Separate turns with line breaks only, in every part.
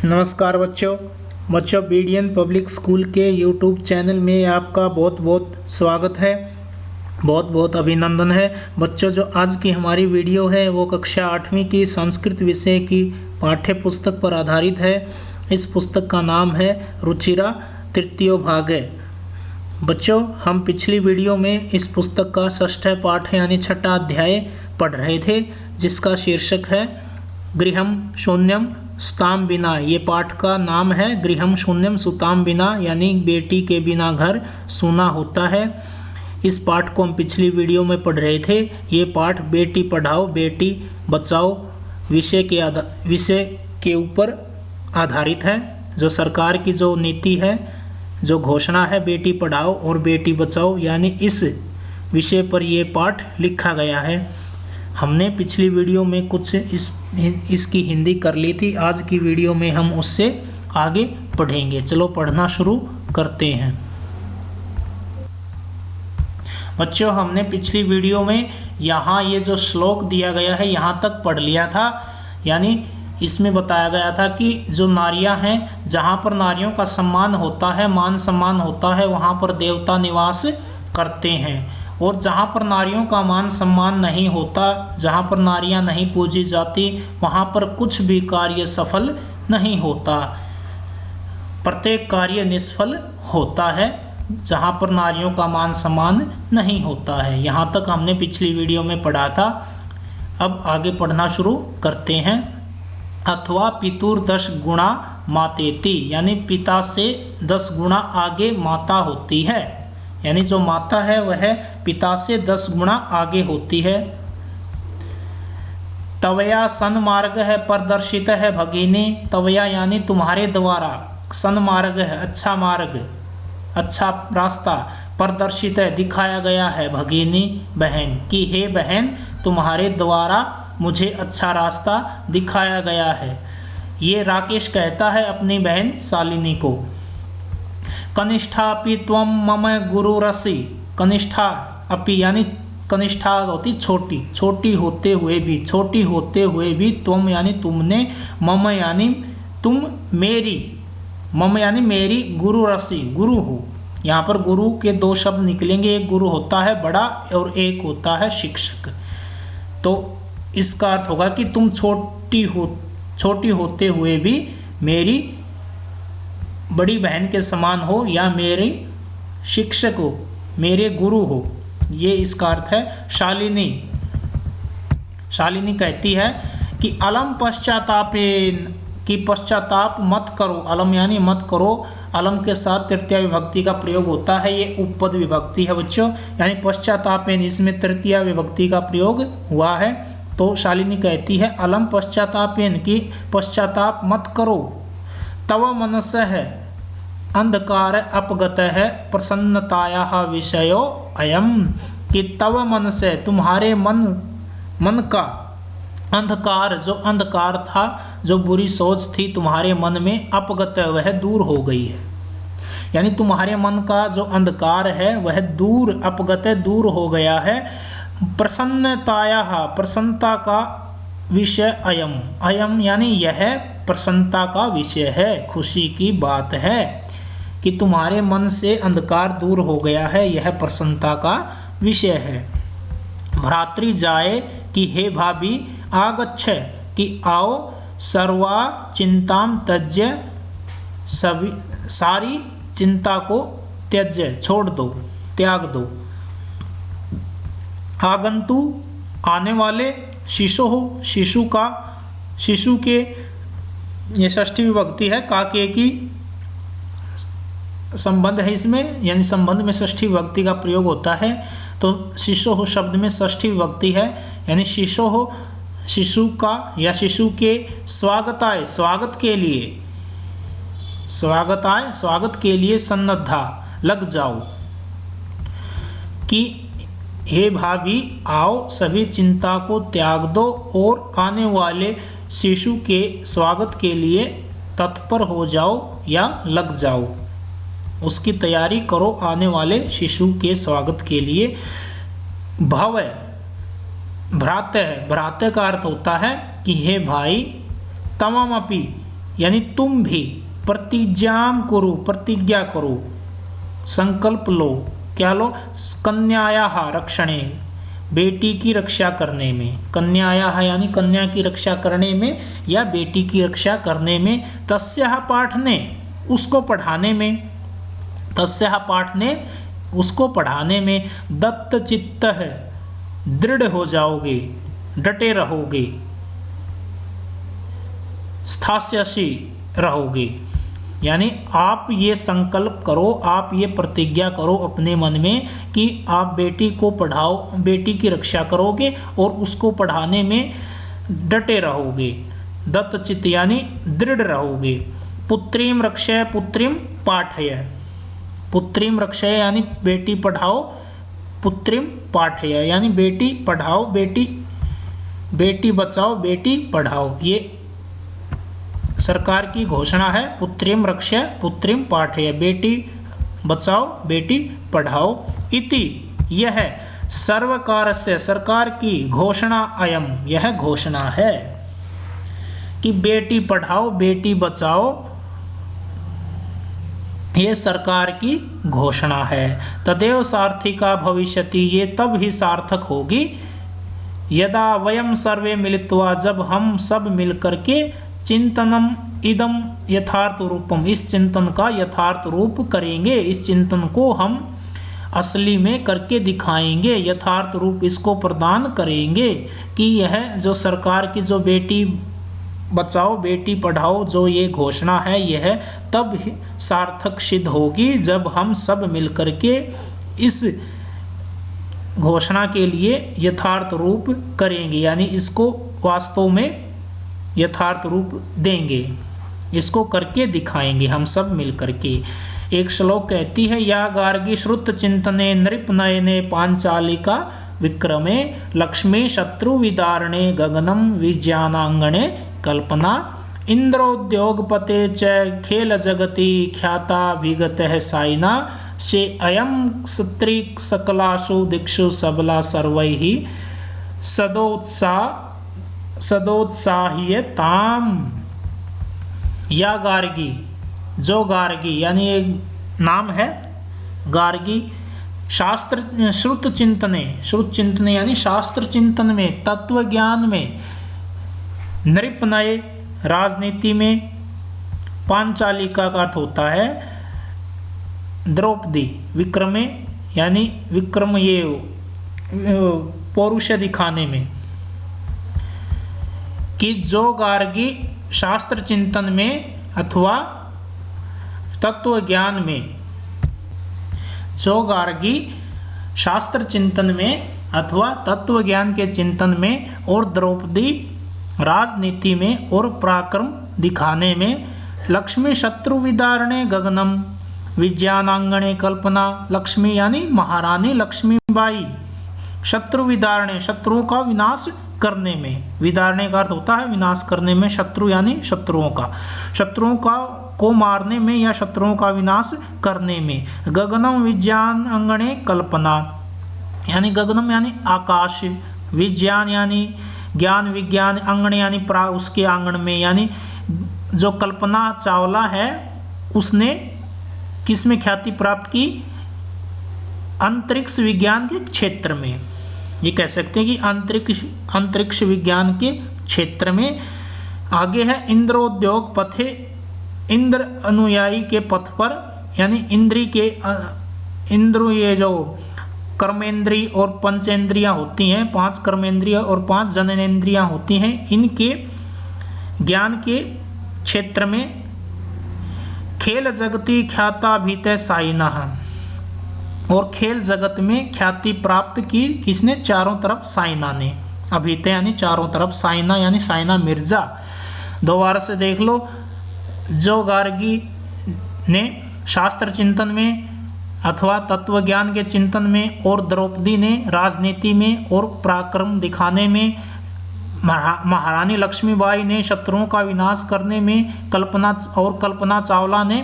नमस्कार बच्चों BDN public school के यूट्यूब चैनल में आपका बहुत बहुत स्वागत है। बहुत बहुत अभिनंदन है बच्चों। जो आज की हमारी वीडियो है वो कक्षा 8वीं की संस्कृत विषय की पाठ्य पुस्तक पर आधारित है। इस पुस्तक का नाम है रुचिरा तृतीय भाग है। बच्चों, हम पिछली वीडियो में इस पुस्तक का षष्ठ पाठ यानी छठा अध्याय पढ़ रहे थे, जिसका शीर्षक है गृहम शून्यम सुताम बिना। ये पाठ का नाम है गृहम शून्यम सुताम बिना, यानी बेटी के बिना घर सूना होता है। इस पाठ को हम पिछली वीडियो में पढ़ रहे थे। ये पाठ बेटी पढ़ाओ बेटी बचाओ विषय के ऊपर आधारित है। जो सरकार की जो नीति है, जो घोषणा है बेटी पढ़ाओ और बेटी बचाओ, यानी इस विषय पर ये पाठ लिखा गया है। हमने पिछली वीडियो में कुछ इसकी हिंदी कर ली थी। आज की वीडियो में हम उससे आगे पढ़ेंगे। चलो पढ़ना शुरू करते हैं। बच्चों, हमने पिछली वीडियो में यहाँ ये जो श्लोक दिया गया है यहाँ तक पढ़ लिया था। यानी इसमें बताया गया था कि जो नारियां हैं, जहाँ पर नारियों का सम्मान होता है, मान सम्मान होता है, वहाँ पर देवता निवास करते हैं। और जहाँ पर नारियों का मान सम्मान नहीं होता, जहाँ पर नारियां नहीं पूजी जाती, वहाँ पर कुछ भी कार्य सफल नहीं होता। प्रत्येक कार्य निष्फल होता है जहाँ पर नारियों का मान सम्मान नहीं होता है। यहाँ तक हमने पिछली वीडियो में पढ़ा था। अब आगे पढ़ना शुरू करते हैं। अथवा पितुर 10 गुणा मातेति, यानी पिता से 10 गुणा आगे माता होती है। यानी जो माता है वह पिता से 10 गुणा आगे होती है। तवया सन्मार्ग है प्रदर्शित है भगिनी। तवया यानी तुम्हारे द्वारा, सन्मार्ग है अच्छा मार्ग, अच्छा रास्ता, प्रदर्शित है दिखाया गया है, भगिनी बहन की हे बहन तुम्हारे द्वारा मुझे अच्छा रास्ता दिखाया गया है। ये राकेश कहता है अपनी बहन शालिनी को। कनिष्ठा अपि त्वं मम गुरु रसि। कनिष्ठा अपि यानी कनिष्ठा होती छोटी, छोटी होते हुए भी त्वं यानी तुमने, मम यानी तुम मेरी, मम यानी मेरी, गुरु रसि गुरु हो। यहाँ पर गुरु के 2 शब्द निकलेंगे। एक गुरु होता है बड़ा और एक होता है शिक्षक। तो इसका अर्थ होगा कि तुम छोटी होते हुए भी मेरी बड़ी बहन के समान हो, या मेरे शिक्षक हो, मेरे गुरु हो। ये इसका अर्थ है। शालिनी कहती है कि अलम पश्चातापेन, कि पश्चाताप मत करो। अलम यानी मत करो। अलम के साथ तृतीया विभक्ति का प्रयोग होता है। ये उपपद विभक्ति है बच्चों, यानी पश्चातापेन, इसमें तृतीया विभक्ति का प्रयोग हुआ है। तो शालिनी कहती है अलम पश्चातापेन, कि पश्चाताप मत करो। तव मनस है अंधकार अपगत है प्रसन्नताया विषयो अयम, कि तव मन से तुम्हारे मन का अंधकार, जो अंधकार था, जो बुरी सोच थी तुम्हारे मन में, अपगत वह दूर हो गई है। यानी तुम्हारे मन का जो अंधकार है वह दूर, अपगत दूर हो गया है। प्रसन्नताया, प्रसन्नता का विषय अयम, अयम यानी यह प्रसन्नता का विषय है, खुशी की बात है कि तुम्हारे मन से अंधकार दूर हो गया है, यह प्रसन्नता का विषय है। भ्रातृ जाए कि हे भाभी आगच्छ, कि आओ, सर्वा चिंताम त्यज्य, सभी सारी चिंता को त्यज्य छोड़ दो, त्याग दो। आगंतु आने वाले, शिशु हो शिशु का, शिशु के ये षष्ठी विभक्ति है, काके की संबंध है इसमें, यानी संबंध में षष्ठी विभक्ति का प्रयोग होता है। तो शिशु हो शब्द में षष्ठी विभक्ति है, यानी शिशु हो शिशु का या शिशु के स्वागताय, स्वागत के लिए, स्वागताय स्वागत के लिए सन्नद्धा लग जाओ। कि हे भाभी आओ, सभी चिंता को त्याग दो और आने वाले शिशु के स्वागत के लिए तत्पर हो जाओ या लग जाओ, उसकी तैयारी करो आने वाले शिशु के स्वागत के लिए। भव भ्रात है, भ्रात का अर्थ होता है कि हे भाई, तममपि यानी तुम भी प्रतिज्ञां कुरु, प्रतिज्ञा करो, संकल्प लो, क्या लो, कन्यायाः रक्षणे, बेटी की रक्षा करने में, कन्यायाः यानी कन्या की रक्षा करने में या बेटी की रक्षा करने में, तस्याः पाठने, उसको पढ़ाने में, तस्याः पाठने, उसको पढ़ाने में, दत्त चित्तः, दृढ़ हो जाओगे, डटे रहोगे, स्थास्यसि रहोगे, यानी आप ये संकल्प करो, आप ये प्रतिज्ञा करो अपने मन में कि आप बेटी को पढ़ाओ, बेटी की रक्षा करोगे और उसको पढ़ाने में डटे रहोगे, दत्तचित्त यानी दृढ़ रहोगे। पुत्रीम रक्षय पुत्रीम पाठय, पुत्रीम रक्षय यानी बेटी पढ़ाओ, पुत्रीम पाठय यानी बेटी पढ़ाओ, बेटी बचाओ, बेटी पढ़ाओ, ये सरकार की घोषणा है। पुत्रीम रक्षय पुत्रीम पाठय, बेटी बचाओ, बेटी पढ़ाओ। इति, यह सर्वकार से, सरकार की घोषणा, अयम, यह घोषणा है कि बेटी पढ़ाओ, बेटी बचाओ, ये सरकार की घोषणा है। तदेव सार्थिका भविष्यति, ये तब ही सार्थक होगी, यदा वयम सर्वे मिलित्वा, जब हम सब मिलकर के चिंतनम इदम यथार्थ रूपम, इस चिंतन का यथार्थ रूप करेंगे, इस चिंतन को हम असली में करके दिखाएंगे, यथार्थ रूप इसको प्रदान करेंगे कि यह जो सरकार की जो बेटी बचाओ बेटी पढ़ाओ जो ये घोषणा है, यह तब सार्थक सिद्ध होगी जब हम सब मिलकर के इस घोषणा के लिए यथार्थ रूप करेंगे, यानी इसको वास्तव में यथार्थ रूप देंगे, इसको करके दिखाएंगे हम सब मिल करके। एक श्लोक कहती है, या गार्गी श्रुत चिंतने नृप नयने पांचालिका विक्रमे, लक्ष्मी शत्रु विदारणे गगनम विज्ञानांगणे कल्पना, इंद्रोद्योगपते च खेल जगति ख्याता विगतः साइना, से अयम सत्री सकलासु दिक्षु सबला सर्वैः सदोत्साह्य ताम। या गार्गी, जो गार्गी यानी एक नाम है गार्गी, शास्त्र श्रुत चिंतने, श्रुत चिंतने यानी शास्त्र चिंतन में, तत्व ज्ञान में, नृपनय राजनीति में, पांचालिका का अर्थ होता है द्रौपदी, विक्रमे यानी विक्रम ये पौरुष दिखाने में, कि जो गार्गी शास्त्र चिंतन में अथवा तत्व ज्ञान में, जो गार्गी शास्त्र चिंतन में अथवा तत्व ज्ञान के चिंतन में और द्रौपदी राजनीति में और पराक्रम दिखाने में, लक्ष्मी शत्रु विदारणे गगनम विज्ञानांगणे कल्पना, लक्ष्मी यानी महारानी लक्ष्मीबाई, शत्रु विदारणे शत्रुओं का विनाश करने में, विदारणे का अर्थ होता है विनाश करने में, शत्रु यानी शत्रुओं का, शत्रुओं का को मारने में या शत्रुओं का विनाश करने में, गगनम विज्ञान अंगणे कल्पना यानी गगनम यानी आकाश, विज्ञान यानी ज्ञान विज्ञान, अंगण यानी उसके आंगन में, यानी जो कल्पना चावला है उसने किसमें ख्याति प्राप्त की, अंतरिक्ष विज्ञान के क्षेत्र में, ये कह सकते हैं कि अंतरिक्ष विज्ञान के क्षेत्र में। आगे है इंद्रोद्योग पथे, इंद्र अनुयायी के पथ पर, यानी इंद्री के इंद्र ये जो कर्मेंद्रिय और पंचेंद्रियां होती हैं, 5 कर्मेंद्रिय और 5 जननेंद्रियां होती हैं, इनके ज्ञान के क्षेत्र में, खेल जगति ख्याता भीते साइना, और खेल जगत में ख्याति प्राप्त की किसने, चारों तरफ साइना ने, अभीते यानी चारों तरफ, साइना यानी साइना मिर्जा। दोबारा से देख लो, जो गार्गी ने शास्त्र चिंतन में अथवा तत्व ज्ञान के चिंतन में और द्रौपदी ने राजनीति में और पराक्रम दिखाने में, महारानी लक्ष्मीबाई ने शत्रुओं का विनाश करने में, कल्पना चावला ने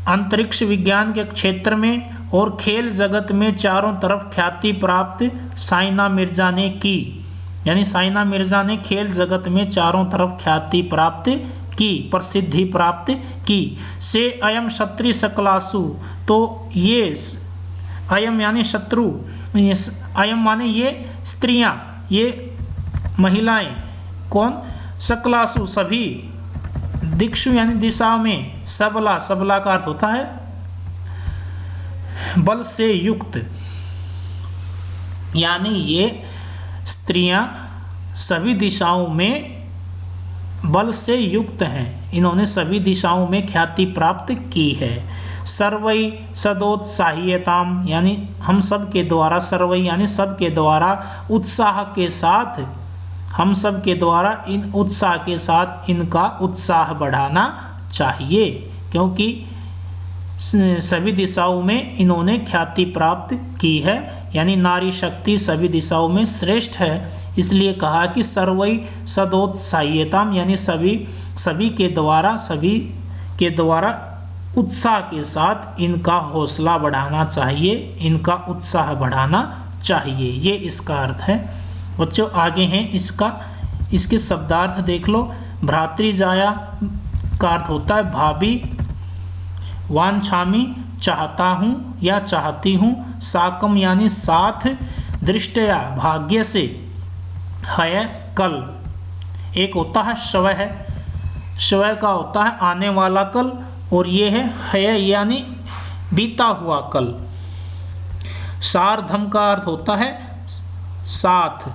अंतरिक्ष विज्ञान के क्षेत्र में और खेल जगत में चारों तरफ ख्याति प्राप्त साइना मिर्जा ने की, यानी साइना मिर्जा ने खेल जगत में चारों तरफ ख्याति प्राप्त की, प्रसिद्धि प्राप्त की। से अयम क्षत्रिय सकलासु, तो ये अयम यानी शत्रु, अयम माने ये स्त्रियां, ये महिलाएं, कौन, सकलासु सभी, दिक्षु यानी दिशा में, सबला, सबला का अर्थ होता है बल से युक्त, यानी ये स्त्रियां सभी दिशाओं में बल से युक्त हैं, इन्होंने सभी दिशाओं में ख्याति प्राप्त की है। सर्वै सदोत्साह्यताम, यानी हम सब के द्वारा, सर्वै यानी सब के द्वारा, उत्साह के साथ, हम सब के द्वारा इन उत्साह के साथ इनका उत्साह बढ़ाना चाहिए, क्योंकि सभी दिशाओं में इन्होंने ख्याति प्राप्त की है, यानी नारी शक्ति सभी दिशाओं में श्रेष्ठ है। इसलिए कहा कि सर्वै सदोत्साह्यताम, यानी सभी के द्वारा उत्साह के साथ इनका हौसला बढ़ाना चाहिए, इनका उत्साह बढ़ाना चाहिए, ये इसका अर्थ है। बच्चों आगे हैं इसके शब्दार्थ देख लो। भ्रातृजाया का अर्थ होता है भाभी, वांछामि चाहता हूँ या चाहती हूँ, साकम यानी साथ, दृष्टया भाग्य से, है कल, एक होता है श्वः, श्वः का होता है आने वाला कल, और ये है यानी बीता हुआ कल। सार्धम का अर्थ होता है साथ,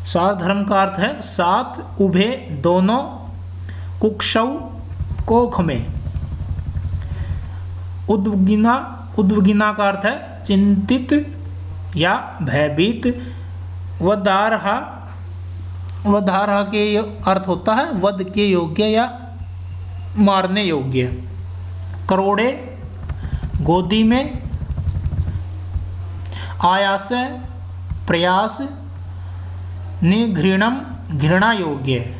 सार्धर्म का अर्थ है साथ, उभे दोनों, कुक्षौ कोख में, उद्विग्ना, उद्विग्ना का अर्थ है चिंतित या भयभीत, वदारहा, वदारहा के अर्थ होता है वध के योग्य या मारने योग्य। करोड़े, गोदी में, आयास, प्रयास, निघृणम, घृणा योग्य,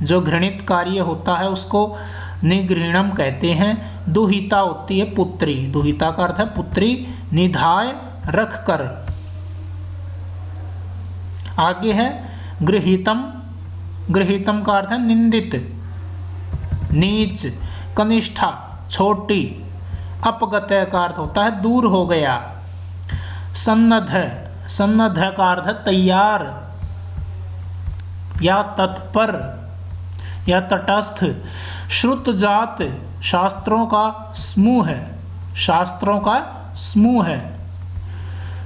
जो घृणित कार्य होता है उसको निघृणम कहते हैं। दुहिता होती है पुत्री, दुहिता का अर्थ है पुत्री, निधाय रख कर। आगे है गृहीतम, गृहीतम का अर्थ है निंदित, नीच, कनिष्ठा, छोटी। अपगतय का अर्थ होता है दूर हो गया। सन्नद्ध, सन्नद्ध का अर्थ है तैयार या तत्पर या तटस्थ। श्रुत जात, शास्त्रों का समूह है, शास्त्रों का समूह है।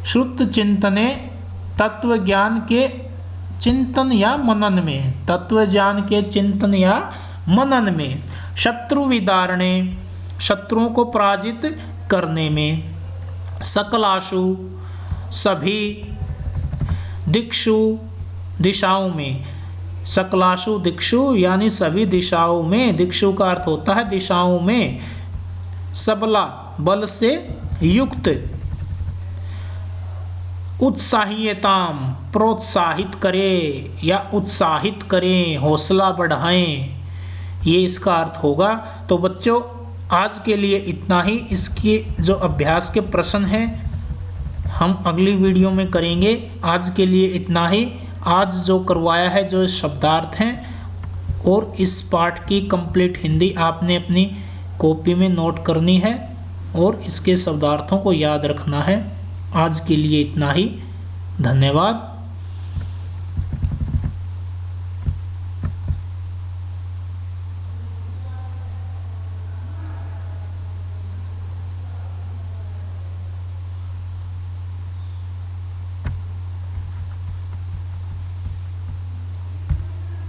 श्रुत चिंतने, तत्व ज्ञान के चिंतन या मनन में, तत्व ज्ञान के चिंतन या मनन में। शत्रु विदारणे, शत्रुओं को पराजित करने में। सकलाशु, सभी। दिक्षु, दिशाओं में। सकलाशु दिक्षु यानी सभी दिशाओं में, दिक्षु का अर्थ होता है दिशाओं में। सबला, बल से युक्त। उत्साहीयताम, प्रोत्साहित करे या उत्साहित करें, हौसला बढ़ाएं, ये इसका अर्थ होगा। तो बच्चों आज के लिए इतना ही। इसके जो अभ्यास के प्रश्न हैं हम अगली वीडियो में करेंगे। आज के लिए इतना ही। आज जो करवाया है जो शब्दार्थ हैं और इस पाठ की कंप्लीट हिंदी आपने अपनी कॉपी में नोट करनी है और इसके शब्दार्थों को याद रखना है। आज के लिए इतना ही। धन्यवाद।